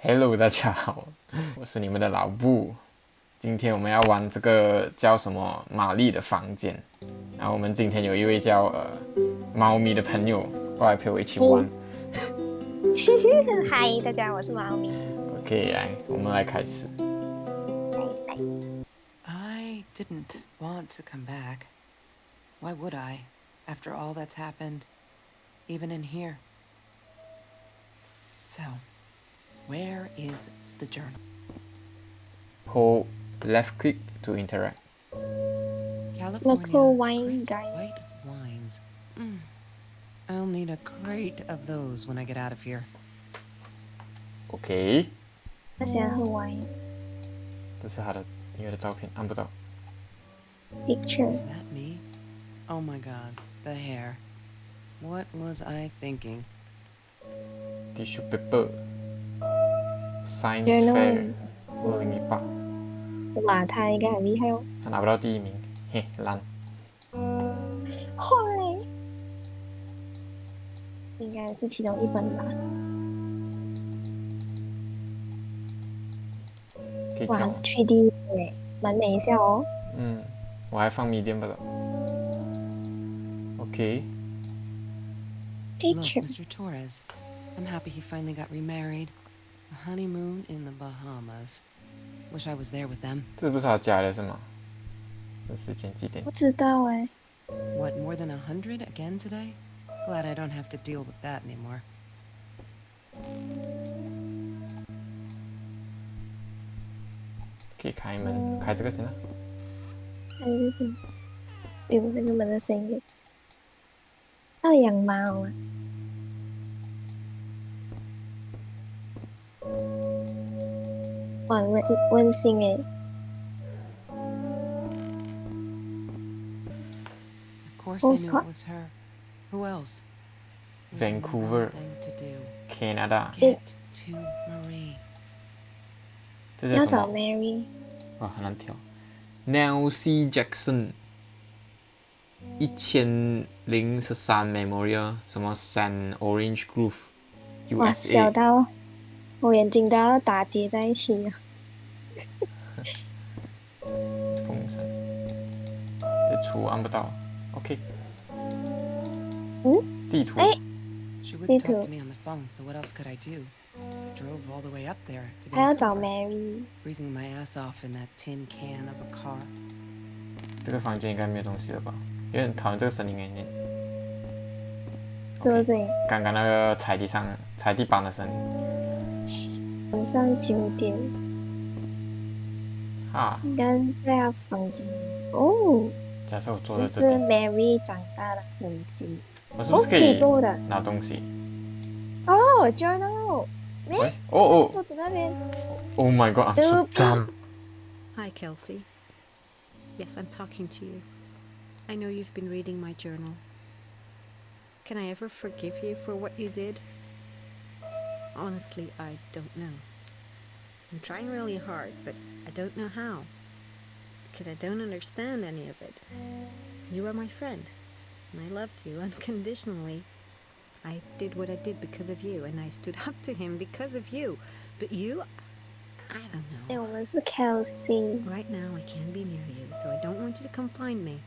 Hello，大家好，我是你们的老布。今天我们要玩这个叫什么玛丽的房间，然后我们今天有一位叫猫咪的朋友过来陪我一起玩。嗨，大家，我是猫咪。OK，来，我们来开始。I didn't want to come back. Why would I, after all that's happened, even in here? So, where is the journal? Hold left click to interact. California wine crisp guy. white wines. I'll need a crate of those when I get out of here. OK，他喜欢喝 wine 这是他的音乐的照片，按不到。picture。 Is that me? Oh my god, the hair. What was I thinking? Tissue paper. Science Journal fair 2018，哇，他应该很厉害哦。他拿不到第一名，嘿，烂。坏，应该是其中一本吧。哇，可以跳是 3D 耶，蛮美一下哦。我还放 medium 不了。OK， Look, picture Mr. Torres. I'm happy he finally got remarried. A honeymoon in the Bahamas. Wish I was there with them. 这不是他家的是吗？这时间几点不知道哎。What, more than 100 again today? Glad I don't have to deal with that anymore. 可以开门，开这个先啊。还有什么？有那个门的声音。他有养猫啊。哇，温馨哎。Of course I knew Postcard. it was her. Who else? There's only one Vancouver thing to do. Canada， Get to Marie. 要找这叫什么？ Mary。哇，很难挑。Nancy Jackson 1013 Memorial 什么 San Orange Grove 哇，小 USA。到我眼睛都要打结在一起了。风扇，这图按不到。OK， 地图。She Me wouldn't talk too. to me on the phone, so what else could I do? Drove all the way up there to 还要找 Vancouver, Mary。 freezing my ass off in that tin can of a car. 这个房间应该没有东西了吧？有点讨厌这个声音诶，是不是？刚刚那个踩地板的声音。晚上9点，啊，应该在他房间哦。假设我坐这是在这边， Mary 长大的痕迹。我是不是可可以坐的拿东西？哦，journal。喂，哦桌子那边。Oh my god, I'm so dumb. Hi, Kelsey. Yes, I'm talking to you. I know you've been reading my journal. Can I ever forgive you for what you did? Honestly, I don't know. I'm trying really hard, but I don't know how. Because I don't understand any of it. You are my friend, and I loved you unconditionally. I did what I did because of you, and I stood up to him because of you. But you, I don't know. 哎，我们是 Kelsey。 Right now, I can't be near you, so I don't want you to come find me.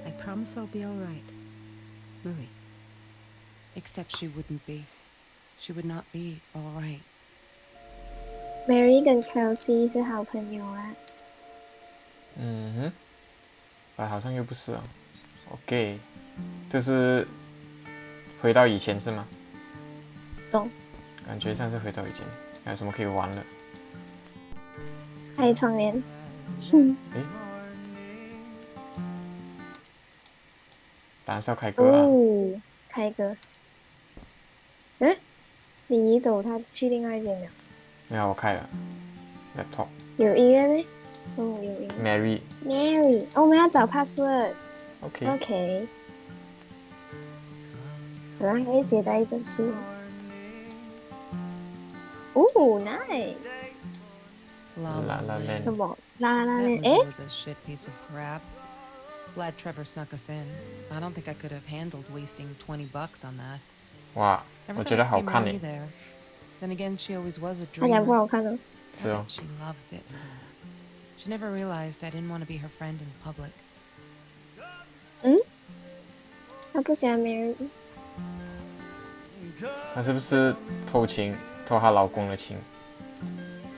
I promise I'll be all right. Marie. Except she wouldn't be. She would not be all right. Mary 跟 Kelsey 是好朋友啊。好像又不是啊。OK， 这是回到以前是吗？懂。感觉像是回到以前，还有什么可以玩的？开窗帘。诶，当然是要开歌啊。哦，开歌。你移走他去另外一边了。没有，我开了 laptop。有音乐没？哦，有音乐。 Mary。 Mary，我们要找 password。 OK。 OK。好像可以写在一本书。哦，nice。 La La La La Land. Land。什么？啦啦 That 嘞？ movie 诶， was a shit piece of crap. Glad Trevor snuck us in. I don't think I could have handled wasting $20 on that. 哇， Never 我 thought 觉得 I'd 好 see 看 Mary 诶。 there. Then again, she always was a 看起来不 dreamer. 好看哦。 是哦 But she loved it. She never realized I didn't want to be her friend in public. 他不喜欢美人鱼，她是不是偷情，偷她老公的情？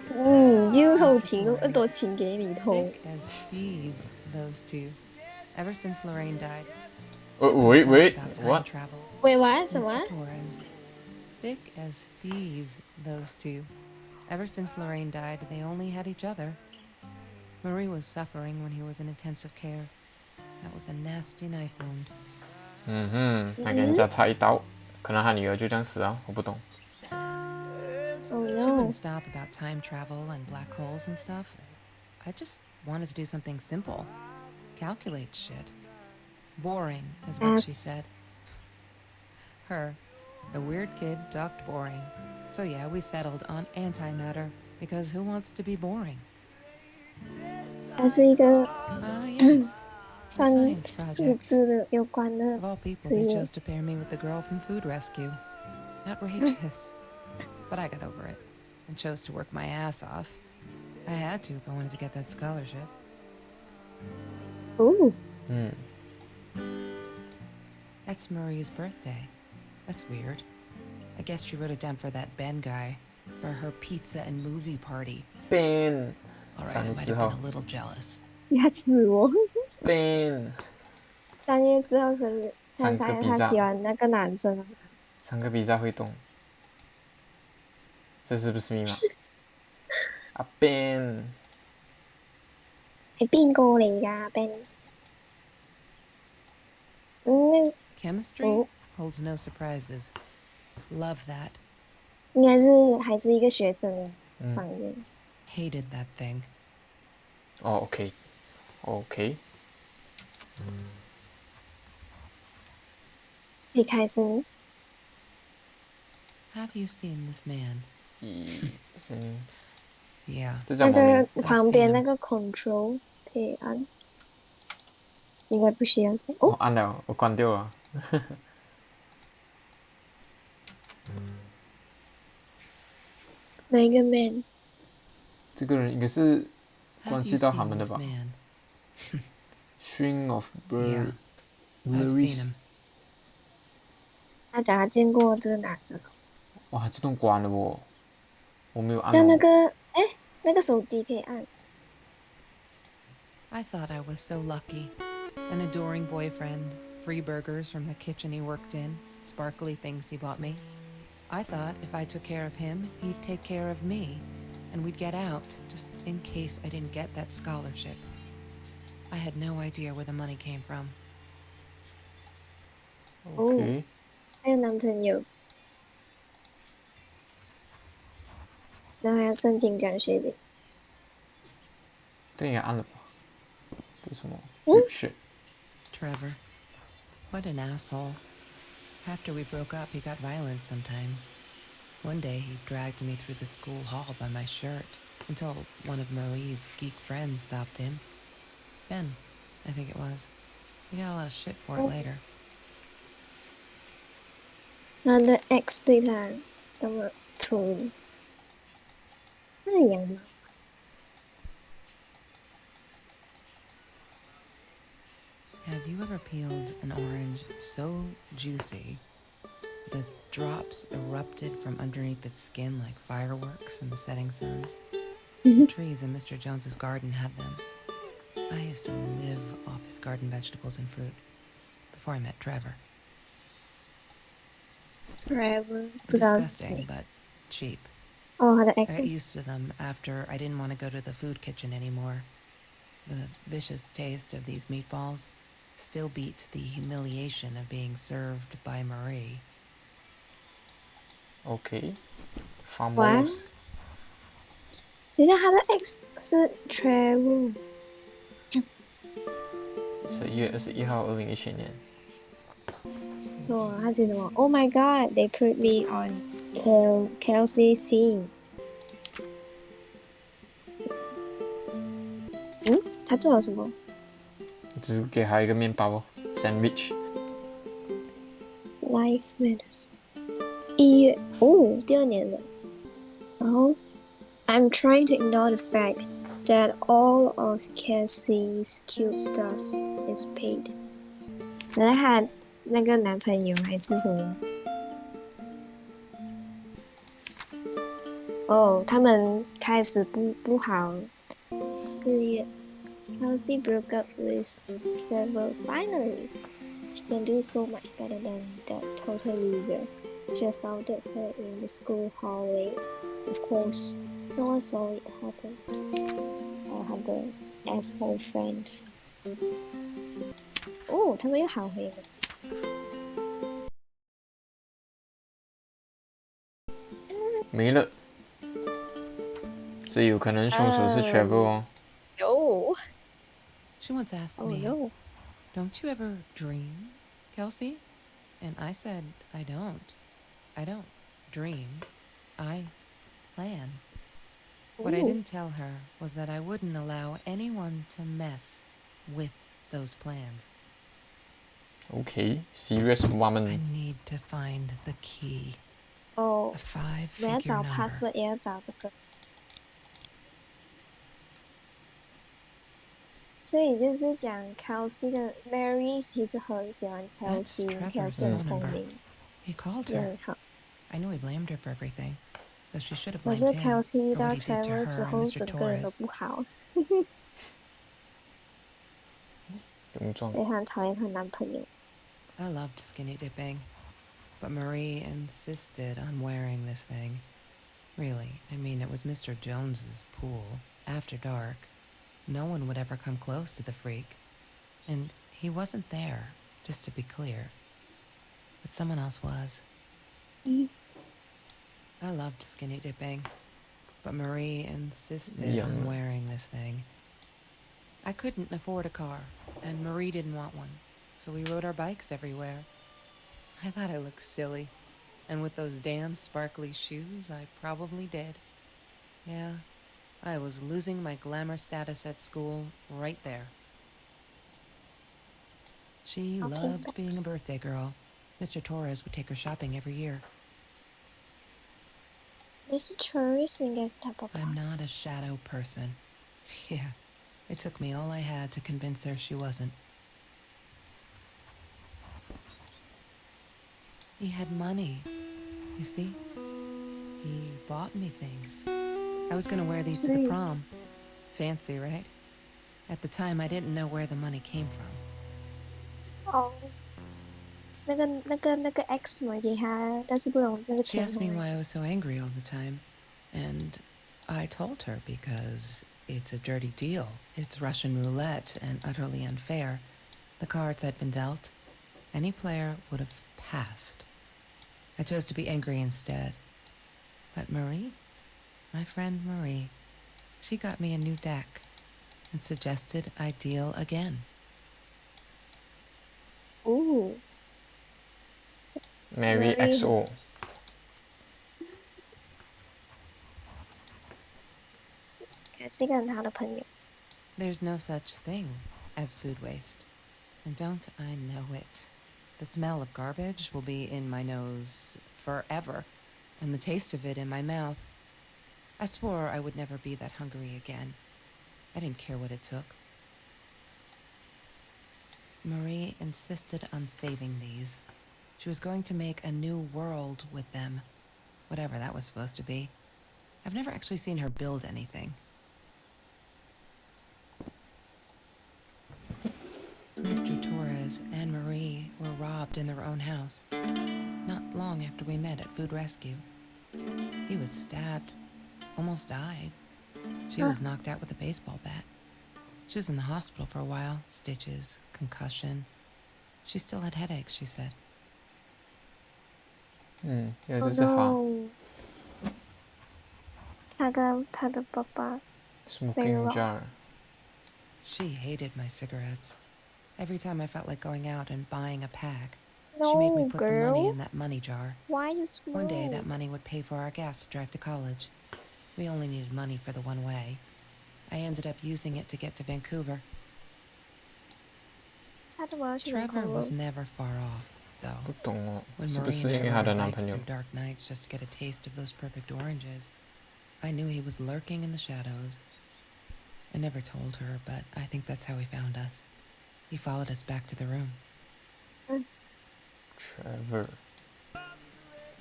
你就偷情，那么多情给你偷。 Thick as thieves, those two. Ever since Lorraine died. Wait, wait, About time what? travel. 喂，玩什么 Mr. Torres. Thick as thieves, those two. Ever since Lorraine died, they only had each other. Marie was suffering when he was in intensive care. That was a nasty knife wound. 还给人家插一刀，可能他女儿就这样死啊，我不懂。 ？Oh She no！ wouldn't stop about time travel and black holes and stuff. I just wanted to do something simple. Calculate shit. Boring, is what she Yes. said. Her, a weird kid, talked boring. So yeah, we settled on antimatter, because who wants to be boring? 它是一个 Yes. 算 Science 数 project. 字的有关的 Of all people, 职 they 业。 chose to pair me with the girl from Food Rescue. Outrageous. But I got over it and chose to work my ass off. I had to if I wanted to get that scholarship. 哦， That's Marie's birthday. That's weird. I guess she wrote it down for that Ben guy, for her pizza and movie party. Ben Alright, I 3 might 月 have 4 been 号 a little jealous. 吓死我，Ben ！3月4号生日，他3个披萨他喜欢那个男生啊。 3个披萨会动，这是不是密码？啊 Ben，係邊個嚟㗎？Ben？那 Chemistry Oh. holds no surprises. Love that. 應該是還是一個學生的房間。 Hated that thing. 哦，OK，可以開始你。 Have you seen this man? Yeah. 就叫它什么名？的旁邊那個 control 可以按，應該不需要是。我哦，按了，我关掉了。哪一個 man？这个人应该是 Have 关 you 系到 seen 他们的 this 吧 man? ？String of Yeah. Bird I've seen him. 他講他見過這個男生。哇，自動關了喎，我沒有按像那哦。個，哎，那個手機可以按。 I thought I was so lucky. An adoring boyfriend, free burgers from the kitchen he worked in, sparkly things he bought me. I thought if I took care of him, he'd take care of me, and we'd get out, just in case I didn't get that scholarship. I had no idea where the money came from. OK，他有男朋友，然後還要申請獎學金。這應該按了吧？這是什麼？shit， Trevor. What an asshole. After we broke up, he got violent sometimes. One day, he dragged me through the school hall by my shirt until one of Marie's geek friends stopped in. Ben, I think it was. We got a lot of shit for it later. 他的 X 對他那麼粗，那樣嗎？ Have you ever peeled an orange so juicy the drops erupted from underneath its skin like fireworks in the setting sun? The trees in Mr. Jones's garden had them. I used to live off his garden vegetables and fruit before I met Trevor. Forever 不知道是 Disgusting, 誰。 but cheap. 哦，他的 I X got used to them after I didn't want to go to the food kitchen anymore. The vicious taste of these meatballs still beat the humiliation of being served by Marie. OK， 哇 famous，等一下，他的 X 是 Travel， 11月21號，2017年。什麼？他寫什麼 ？Oh my God, they put me on Kelsey's team。嗯，他做了什麼？只是給他一個麵包哦，sandwich。 Life Matters，1月哦，第2年了。Oh, I'm trying to ignore the fact that all of Cassie's cute stuff is paid. 可是她那个男朋友还是什么？哦，他们开始不好，自愿。Kelsey broke up with Trevor finally. She can do so much better than that total loser. She assaulted her in the school hallway. Of course, no one saw it happen. Her the asshole friends. 哦，他们又好回了。没了，所以有可能凶手是 Trevor 哦。有。She once asked Oh me, no. "Don't you ever dream, Kelsey?" And I said, I don't dream. I plan. What I Ooh. didn't tell her was that I wouldn't allow anyone to mess with those plans. Okay, serious I woman. need to find the key. 哦 A 我要 5-figure 找 number. password 也要找这个。所以就是讲 Kelsey 的 Mary 其实很喜欢 That's Trevor's Kelsey，Kelsey 很 phone 聪 number. 明， He called 也 her. 很好。 I knew he blamed her for everything, though she should have 可 blamed 是 him Kelsey 遇 for 到 what he did to Trevor her 之 and 后， Mr. 整个人都 Torres. 不好，勇壮所以她很讨厌她男朋友。 I loved skinny dipping, but Marie insisted on wearing this thing. Really, I mean, it was Mr. Jones's pool, after dark. No one would ever come close to the freak. And he wasn't there, just to be clear. But someone else was. I loved skinny dipping, but Marie insisted on Yum. wearing this thing. I couldn't afford a car, and Marie didn't want one, so we rode our bikes everywhere. I thought I looked silly, and with those damn sparkly shoes, I probably did. Yeah, I was losing my glamour status at school right there. She Okay, loved being a thanks. birthday girl. Mr. Torres would take her shopping every year. Mr. Torres 应该是他爸爸。 I'm not a shadow person. Yeah, it took me all I had to convince her she wasn't. He had money, you see? He bought me things. I was gonna wear these to the Sweet. prom. Fancy, right? At the time, I didn't know where the money came from. 哦，那个 X 买给他，但是不懂那个 She 钱 asked 从 me 哪 why 里 I was so angry all the time, and I told her because it's a dirty deal. It's Russian roulette and utterly unfair. The cards had been dealt. Any player would have passed. I chose to be angry instead. But Marie, my friend Marie, she got me a new deck and suggested I deal again. 哦， Mary Mary XO. 还是一个很好的朋友。 There's no such thing as food waste. And don't I know it? The smell of garbage will be in my nose forever, and the taste of it in my mouth. I swore I would never be that hungry again. I didn't care what it took. Marie insisted on saving these. She was going to make a new world with them, whatever that was supposed to be. I've never actually seen her build anything. Mr. Torres and Marie were robbed in their own house, not long after we met at Food Rescue. He was stabbed, almost died. She was knocked out with a baseball bat. She was in the hospital for a while, stitches, concussion. She still had headaches, she said. 原来 Oh 这是他 no！ 他跟他的爸爸 smoking jar. She hated my cigarettes. Every time I felt like going out and buying a pack, she No, made me put the money girl. in that money jar. Why you smoke? One day, that money would pay for our gas to drive to college. We only needed money for the one way. I ended up using it to get to Vancouver. 他怎么要去 Trevor was Vancouver？ never far off, though. 不懂哦， When 是不 Marie 是因 and 为 I 她 rode 的 our 男 bikes 朋友 through dark nights just to get a taste of those perfect oranges, I knew he was lurking in the shadows. I never told her, but I think that's how he found us. He followed us back to the room. Trevor.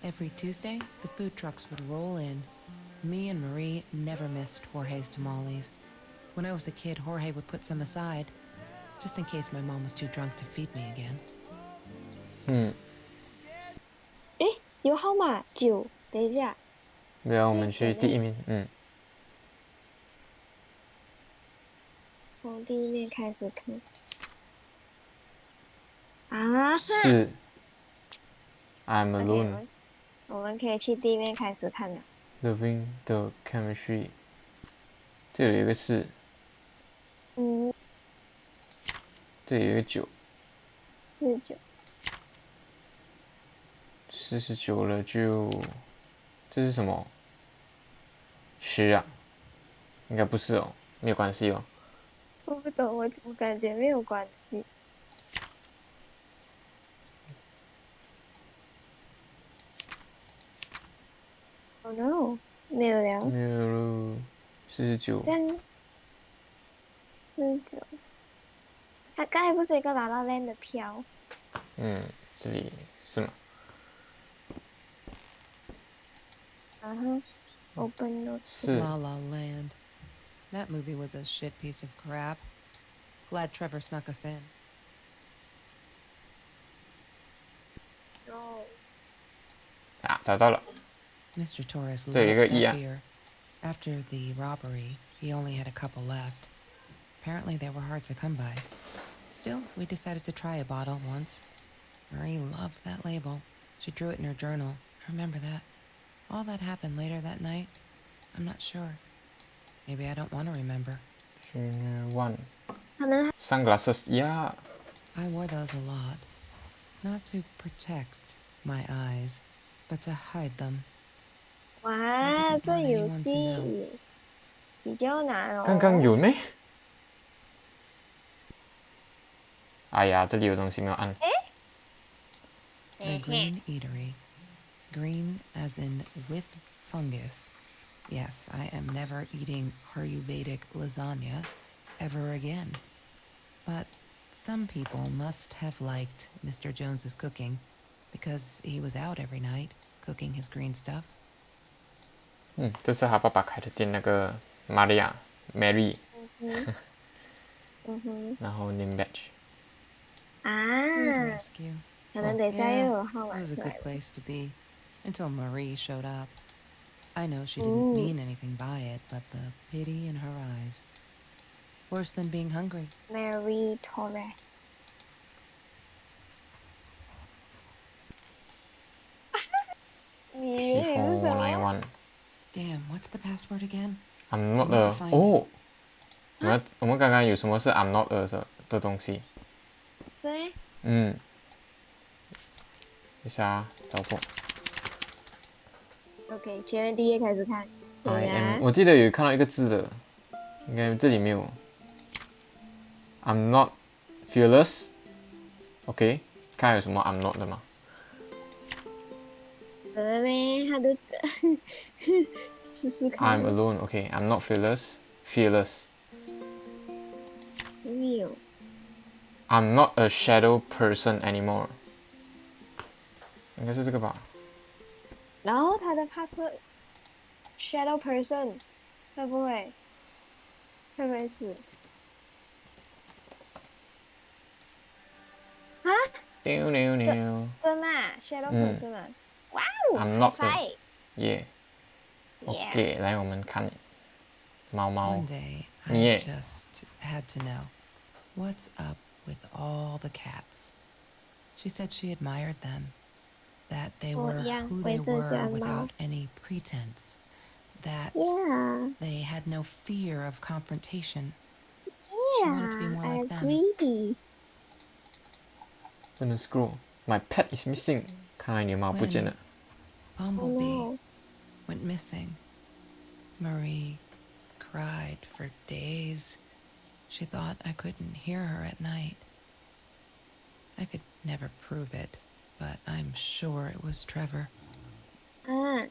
Every Tuesday, the food trucks would roll in. Me and Marie never missed Jorge's tamales. When I was a kid, Jorge would put some aside, just in case my mom was too drunk to feed me again. 诶，有号码9，等一下，不要，我们去第一面。从第一面开始看。啊？是。I'm alone. OK，我们可以去第一面开始看了。Loving the chemistry. 这里有一个4。这里有一个9。49。49了就，这是什么？10啊？应该不是哦，没有关系哦。我不懂，我感觉没有关系。Oh no， 没有了。没有了，49。这样49。它刚才不是一个拉拉链的票？这里是吗？Open note。是。La La Land. That movie was a shit piece of crap. Glad Trevor snuck us in. No。啊，找到了。Mr. Torres 这有一 loved 个1 that 啊。beer. After the robbery, he only had a couple left. Apparently they were hard to come by. Still, we decided to try a bottle once. Marie loved that label. She drew it in her journal. I remember that. All that happened later that night, I'm not sure. Maybe I don't want to remember. Junior 1. 可能 Sunglasses, yeah. I wore those a lot. Not to protect my eyes, but to hide them. 哇，这游戏比较难哦。刚刚有咩？哎呀，这里有东西没有按。The Green Eatery. Green as in with fungus. Yes, I am never eating Ayurvedic lasagna ever again. But some people must have liked Mr. Jones's cooking because he was out every night cooking his green stuff. 这是他爸爸开的店，那个玛利亚 Mary， 然后 name badge。 Food rescue. 可能等一下又有号 It 码 was a 出 good 来了。 place to be until Marie showed up. I know she didn't mean anything by it, but the pity in her eyes. Worse than being hungry. Mary Torres。你以为是什么？ 491。 Damn, what's the password again? I'm not I need a to find 哦，我们刚刚有什么是 I'm not a 的东西？谁？等一下啊，找过。OK，前面第一页开始看。 I am， 我记得有看到一个字的，应该这里没有。I'm not fearless。OK， 看有什么 I'm not 的吗？真的咩？他的试试看。 I'm alone。OK，I'm not fearless。没有。 I'm not a shadow person anymore。应该是这个吧？然后他的怕是 shadow person， 会不会？会不会是？啊？牛牛牛。真的啊 shadow person 啊！哇哦 I'm not 好帅 Yeah。OK， 来我们看猫猫 One。day, I Yeah. just had to know what's up with all the cats. She said she admired them, that they were yeah, who they 我也是这样 were 猫。 without any pretense, that Yeah, they had no fear of confrontation. She wanted to be more I like them. agree. 不能 scroll。My pet is missing。看来你的猫不见了。 Bumblebee no. went missing. Marie cried for days. She thought I couldn't hear her at night. I could never prove it, but I'm sure it was Trevor. 啊，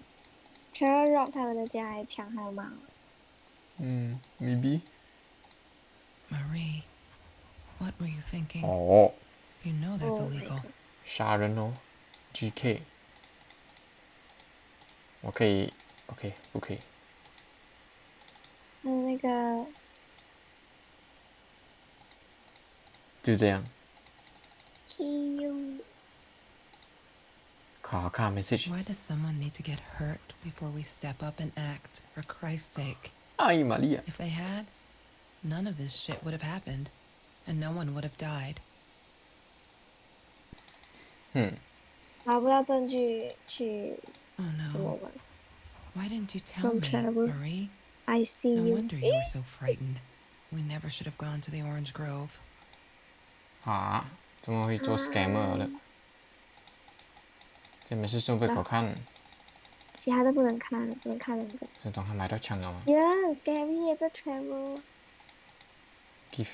Trevor rob 他们的家还抢还有猫。maybe Marie, what were you thinking? 哦 You know that's Oh my illegal. god 杀人哦 GK 我可以 OK 不可以还有那个就这样 Kiyu 卡卡 message Why does someone need to get hurt before we step up and act, for Christ's sake? 哎玛丽亚 If they had, none of this shit would have happened, and no one would have died. 拿不到证据去 Oh 什么 no. 吗 Why didn't you tell From me, Trevor. Marie? I see No you wonder you were so frightened. We never should have gone to the Orange Grove. 啊怎么会做 scammer 的这没事送俾我看其他的不能看，只能看2个。是当他买到枪了吗 Yes, Gary 也在 travel。 ？Give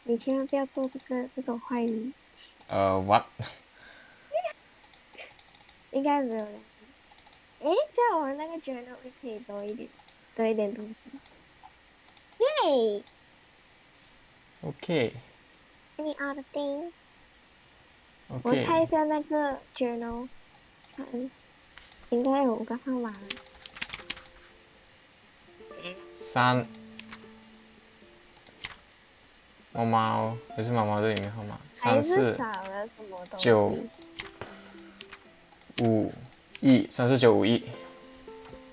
你千万不要做这种坏人， what 应该没有人。诶，这样我们那个 journal 也可以多一点东西。耶 OK！Any other thing？ 我 OK 看一下那个 journal， 看应该有5个号码了。3猫猫还是猫猫这里面号码还是34少了什么东9西51 34951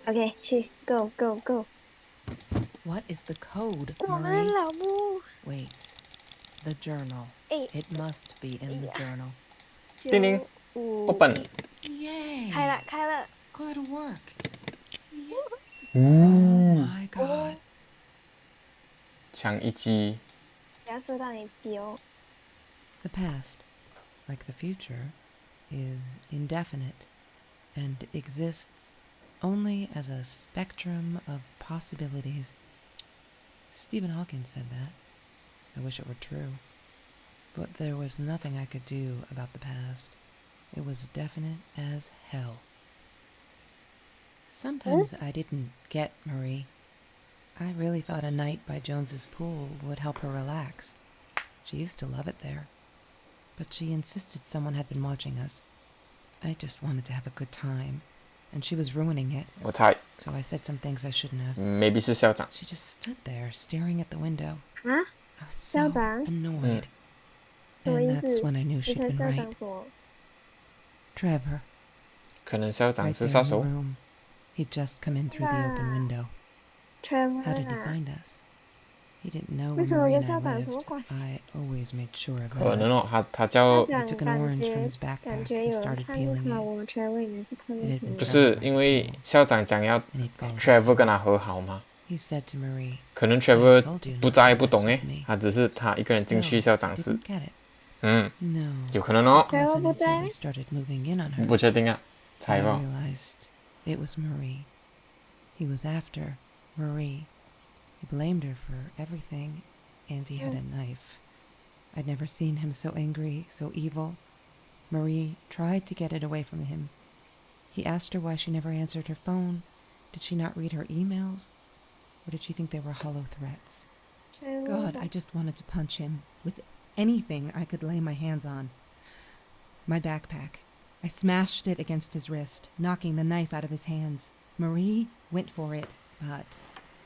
？OK， 去 go go go！ What is the code, 我们的 Marie? 老木， Wait. The journal. 诶， It must be in the journal. 叮铃951 open Yay! 开了。 Good work. Oh 呜 my god. 枪一击不要射到你自己哦。 The past, like the future, is indefinite and exists only as a spectrum of possibilities. Stephen Hawking said that. I wish it were true. But there was nothing I could do about the past. It was definite as hell. Sometimes I didn't get Marie. I really thought a night by Jones's pool would help her relax. She used to love it there. But she insisted someone had been watching us. I just wanted to have a good time, and she was ruining it, 我猜 so I said some things I shouldn't have. maybe 是校长 She just stood there staring at the window. 啊？ I was so 校长？ annoyed. 什么 And 意 that's 思？ when I knew 你 she'd 才 been 校 right. 长说， Trevor, 可能校长 right 是 there 杀 in the 手 room. He'd just come in through the open window. Trevor How did he 啊， find us? He didn't know 为 where 什么 Marie 跟 and I 校长什么 lived. 关系？ I always made sure of 可能 that. 哦他叫 校 He 长 took an 感 orange 觉 from his backpack 感觉 and 有人 started 看着 peeling 他， it. 我们 Trevor 应该是他 It 的 had 朋 been 友不。 found 是 by 因为 pool, 校长讲要 and he'd fallen Trevor asleep. 跟他和好吗 He said to Marie, 可能 I Trevor told you 不 not 在 to 不 mess 懂 with 诶 me. 他只是他一个人进去 Still, 校 I 长室 didn't get it. 嗯 No. 有可能哦 It wasn't Trevor until we 不在？ started moving in on her 不确定啊 that 猜 I 吧 realized it was Marie. He was after Marie. He blamed her for everything, and he had a knife. I'd never seen him so angry, so evil. Marie tried to get it away from him. He asked her why she never answered her phone. Did she not read her emails? Or did she think they were hollow threats? God, I just wanted to punch him with anything I could lay my hands on. My backpack. I smashed it against his wrist, knocking the knife out of his hands. Marie went for it, but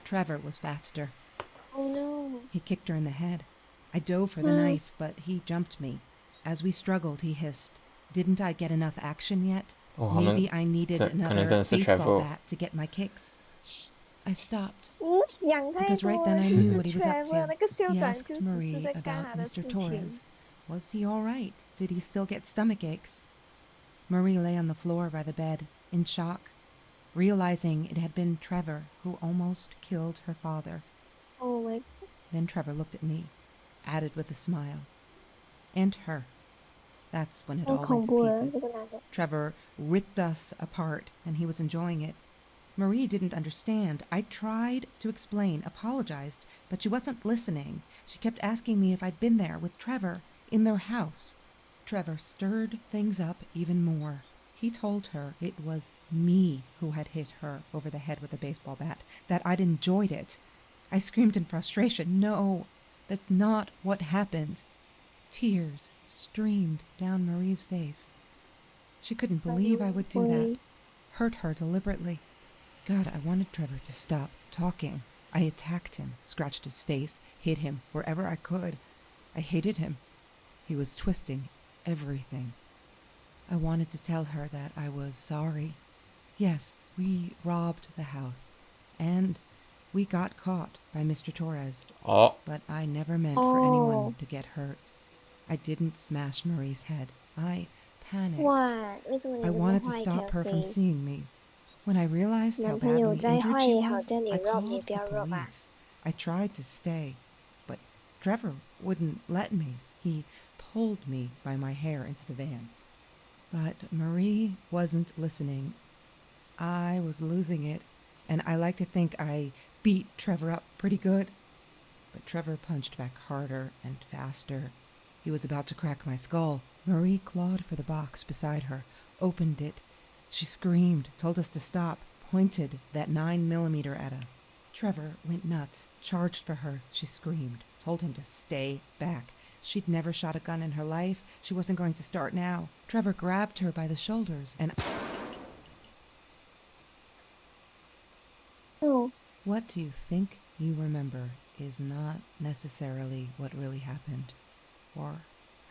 Trevor was faster. Oh no！ He kicked her in the head. I dove for the knife, but he jumped me. As we struggled, he hissed, "Didn't I get enough action yet? 哦他们 Maybe I needed 可能 another 真的是 baseball Trevor bat to get my kicks." I stopped. 你想太 Because 多 right 了， then I 就 knew 是 what he was up Trevor to. 那个校 He 长 asked 就只是 Marie 在干 about 他的 Mr. 事情 Torres.。Was he all right? Did he still get stomach aches? Marie lay on the floor by the bed, in shock, realizing it had been Trevor who almost killed her father. Oh my！ Then Trevor looked at me, added with a smile. And her. That's when it 好 all 恐 went 怖 to 了，这 pieces. 个男的。 Trevor ripped us apart, and he was enjoying it. Marie didn't understand. I tried to explain, apologized, but she wasn't listening. She kept asking me if I'd been there with Trevor in their house. Trevor stirred things up even more. He told her it was me who had hit her over the head with a baseball bat, that I'd enjoyed it. I screamed in frustration. No, that's not what happened. Tears streamed down Marie's face. She couldn't believe I would do that. Hurt her deliberately. God, I wanted Trevor to stop talking. I attacked him, scratched his face, hit him wherever I could. I hated him. He was twisting everything. I wanted to tell her that I was sorry. Yes, we robbed the house, and we got caught by Mr. Torres. Oh. But I never meant for anyone to get hurt. I didn't smash Marie's head. I panicked. What? 为什么你 I 那么 wanted to 坏 stop her from ，Kelsey？ seeing me. When I realized how 男朋友 badly 再 injured 坏 she 也好， was, 叫你 I rob called 你也不要 the rob 吧。 police. I tried to stay, but Trevor wouldn't let me. He pulled me by my hair into the van. But Marie wasn't listening. I was losing it, and I like to think I beat Trevor up pretty good. But Trevor punched back harder and faster. He was about to crack my skull. Marie clawed for the box beside her, opened it. She screamed, told us to stop, pointed that 9mm at us. Trevor went nuts, charged for her. She screamed, told him to stay back. She'd never shot a gun in her life. She wasn't going to start now. Trevor grabbed her by the shoulders and... Oh. What do you think you remember is not necessarily what really happened, or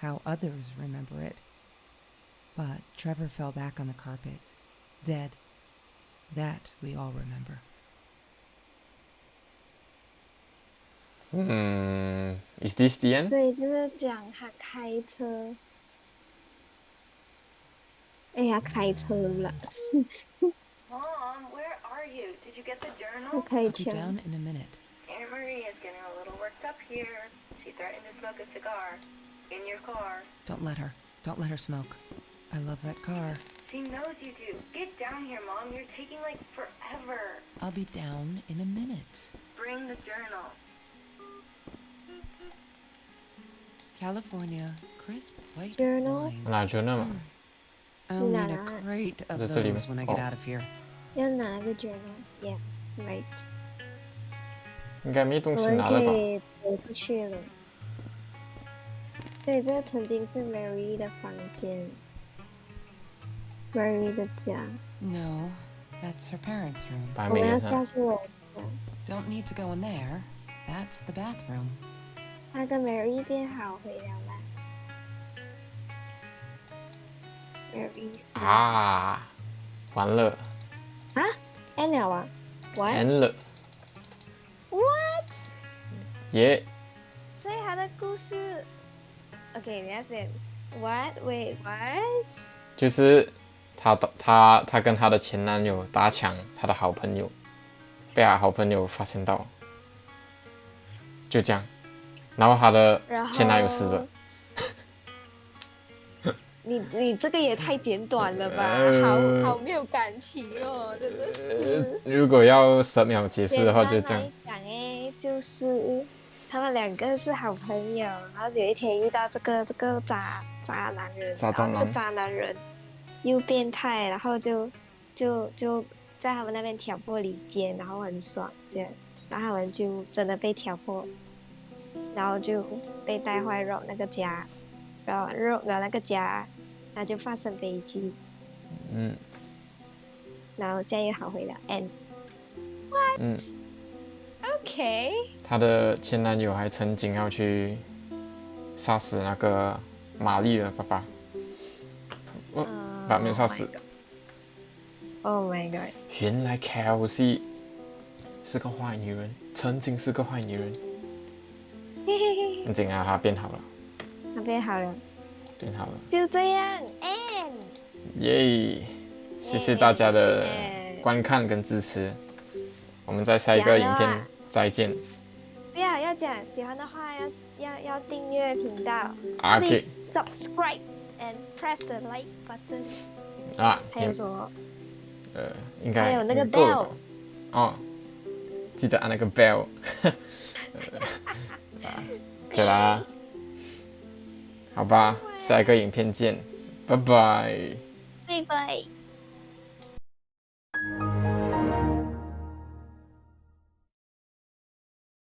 how others remember it. But Trevor fell back on the carpet, dead. That we all remember. Is this the end? 所以就是讲他开车，哎呀，开车了， Mom, where are you? Did you get the 不 journal? 开 I'll be 枪。 down in a minute. Aunt Marie is getting a little worked up here. She threatened to smoke a cigar. In your car. Don't let her. Don't let her smoke. I love that car. She knows you do. Get down here, Mom. You're taking like forever. I'll be down in a minute. Bring the journal. California, crisp white Journal? wines. 哪 journal 嘛？ I'll need a Nah. crate of 在这里吗？ those when I get哦 out of here. 要拿个 journal，yeah， right。应该没东我们西拿了吧？可以走出去了。所以这曾经是 Mary 的房间，Mary 的家。 No, that's her parents' room. 把我们要每个上。下去楼下。 Don't need to go in there. That's the bathroom. 他跟 Mary 变好回了啦。Mary 说啊，完了 end 了啊？What？ ，end 了， What？耶！所以他的故事，OK，等一下先。What？Wait，what？就是她跟她的前男友打抢她的好朋友，被她好朋友发现到，就这样，然后她的然后前男友死了。你这个也太简短了吧，好没有感情哦，真的是。如果要10秒解释的话，就这样。讲哎，就是他们两个是好朋友，然后有一天遇到这个渣男人，渣男然后这个渣男人又变态，然后就在他们那边挑拨离间，然后很爽这样，然后他们就真的被挑拨，然后就被带坏入那个家，然后入了那个家，那就发生悲剧，嗯然后现在又好回了 ，and 嗯， OK，她的前男友还曾经要去杀死那个玛丽的爸爸，把没有杀死。 Oh my god！原来 Kelsey 是个坏女人，曾经是个坏女人。嘿嘿嘿，很紧啊，她变好了，那边好了，变好了，就这样，and 耶！谢谢大家的观看跟支持，我们在下一个影片再见。不要讲喜欢的话要订阅频道 OK ，Please subscribe and press the like button。啊，还有什么？应该还有那个够了 bell 吧哦，记得按那个 bell。可以啦，好吧，下一个影片见，拜拜。拜拜。